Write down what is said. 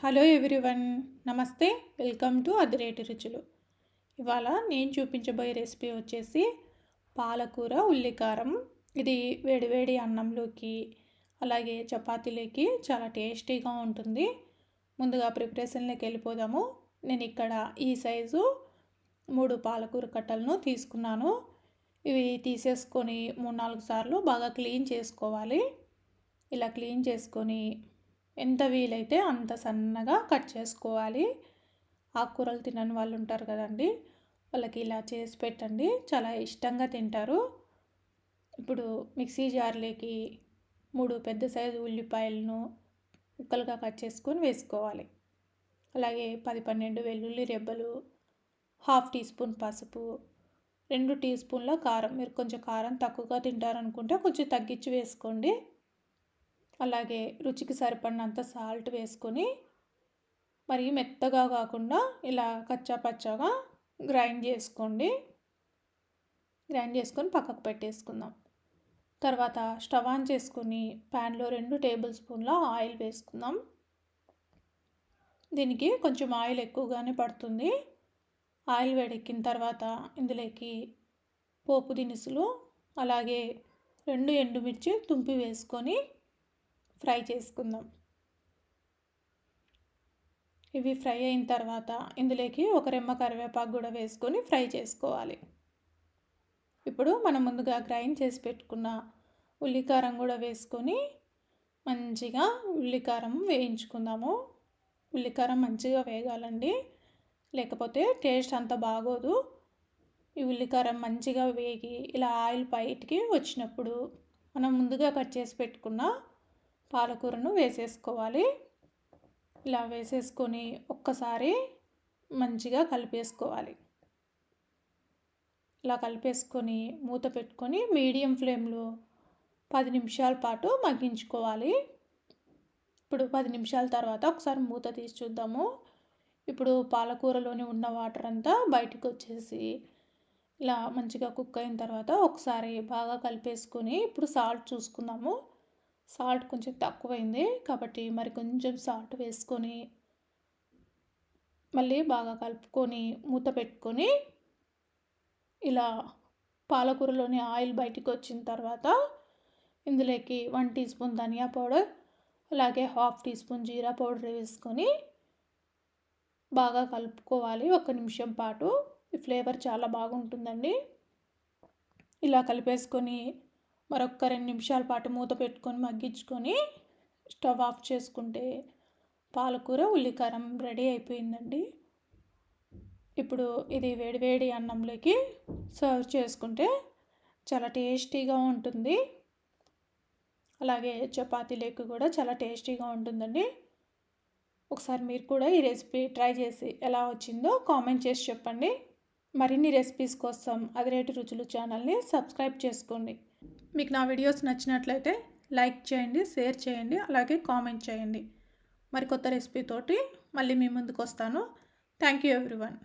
Hello everyone, నమస్తే. Welcome to అదిరేటి రుచులు. ఇవాళ నేను చూపించబోయే రెసిపీ వచ్చేసి పాలకూర ఉల్లికారం. ఇది వేడివేడి అన్నంలోకి అలాగే చపాతీలోకి చాలా టేస్టీగా ఉంటుంది. ముందుగా ప్రిపరేషన్లోకి వెళ్ళిపోదాము. నేను ఇక్కడ ఈ సైజు 3 పాలకూర కట్టలను తీసుకున్నాను. ఇవి తీసేసుకొని 3-4 సార్లు బాగా క్లీన్ చేసుకోవాలి. ఇలా క్లీన్ చేసుకొని ఎంత వీలైతే అంత సన్నగా కట్ చేసుకోవాలి. ఆకుకూరలు తినని వాళ్ళు ఉంటారు కదండి, వాళ్ళకి ఇలా చేసి పెట్టండి, చాలా ఇష్టంగా తింటారు. ఇప్పుడు మిక్సీ జార్లోకి 3 పెద్ద సైజు ఉల్లిపాయలను ముక్కలుగా కట్ చేసుకొని వేసుకోవాలి. అలాగే 10-12 వెల్లుల్లి రెబ్బలు, 1/2 టీ స్పూన్ పసుపు, 2 టీ స్పూన్ల కారం. మీరు కొంచెం కారం తక్కువగా తింటారనుకుంటే కొంచెం తగ్గించి వేసుకోండి. అలాగే రుచికి సరిపడినంత సాల్ట్ వేసుకొని మరి మెత్తగా కాకుండా ఇలా కచ్చా పచ్చాగా గ్రైండ్ చేసుకోండి. గ్రైండ్ చేసుకొని పక్కకు పెట్టేసుకుందాం. తర్వాత స్టవ్ ఆన్ చేసుకొని ప్యాన్లో 2 టేబుల్ స్పూన్ల ఆయిల్ వేసుకుందాం. దీనికి కొంచెం ఆయిల్ ఎక్కువగానే పడుతుంది. ఆయిల్ వేడెక్కిన తర్వాత ఇందులోకి పోపు దినుసులు అలాగే 2 ఎండుమిర్చి తుంపి వేసుకొని ఫ్రై చేసుకుందాం. ఇవి ఫ్రై అయిన తర్వాత ఇందులోకి ఒక రెమ్మ కరివేపాకు కూడా వేసుకొని ఫ్రై చేసుకోవాలి. ఇప్పుడు మనం ముందుగా గ్రైండ్ చేసి పెట్టుకున్న ఉల్లికారం కూడా వేసుకొని మంచిగా ఉల్లికారం వేయించుకుందాము. ఉల్లికారం మంచిగా వేగాలండి, లేకపోతే టేస్ట్ అంత బాగోదు. ఈ ఉల్లికారం మంచిగా వేగి ఇలా ఆయిల్ బయటికి వచ్చినప్పుడు మనం ముందుగా కట్ చేసి పెట్టుకున్న పాలకూరను వేసేసుకోవాలి. ఇలా వేసేసుకొని ఒక్కసారి మంచిగా కలిపేసుకోవాలి. ఇలా కలిపేసుకొని మూత పెట్టుకొని మీడియం ఫ్లేమ్లో 10 నిమిషాల పాటు మగ్గించుకోవాలి. ఇప్పుడు 10 నిమిషాల తర్వాత ఒకసారి మూత తీసి చూద్దాము. ఇప్పుడు పాలకూరలోని ఉన్న వాటర్ అంతా బయటకు వచ్చేసి ఇలా మంచిగా కుక్ అయిన తర్వాత ఒకసారి బాగా కలిపేసుకొని ఇప్పుడు సాల్ట్ చూసుకుందాము. సాల్ట్ కొంచెం తక్కువైంది కాబట్టి మరి కొంచెం సాల్ట్ వేసుకొని మళ్ళీ బాగా కలుపుకొని మూత పెట్టుకొని ఇలా పాలకూరలోని ఆయిల్ బయటికి వచ్చిన తర్వాత ఇందులోకి 1 టీ స్పూన్ ధనియా పౌడర్ అలాగే 1/2 టీ స్పూన్ జీరా పౌడర్ వేసుకొని బాగా కలుపుకోవాలి 1 నిమిషం పాటు. ఈ ఫ్లేవర్ చాలా బాగుంటుందండి. ఇలా కలిపేసుకొని మరొక 2 నిమిషాల పాటు మూత పెట్టుకొని మగ్గించుకొని స్టవ్ ఆఫ్ చేసుకుంటే పాలకూర ఉల్లికారం రెడీ అయిపోయిందండి. ఇప్పుడు ఇది వేడివేడి అన్నంలోకి సర్వ్ చేసుకుంటే చాలా టేస్టీగా ఉంటుంది. అలాగే చపాతీలోకి కూడా చాలా టేస్టీగా ఉంటుందండి. ఒకసారి మీరు కూడా ఈ రెసిపీ ట్రై చేసి ఎలా వచ్చిందో కామెంట్ చేసి చెప్పండి. మరిన్ని రెసిపీస్ కోసం అదిరేటి రుచులు ఛానల్ని సబ్స్క్రైబ్ చేసుకోండి. మీకు నా వీడియోస్ నచ్చినట్లయితే లైక్ చేయండి, షేర్ చేయండి, అలాగే కామెంట్ చేయండి. మరి కొత్త రెసిపీ తోటి మళ్ళీ మీ ముందుకు వస్తాను. Thank you everyone.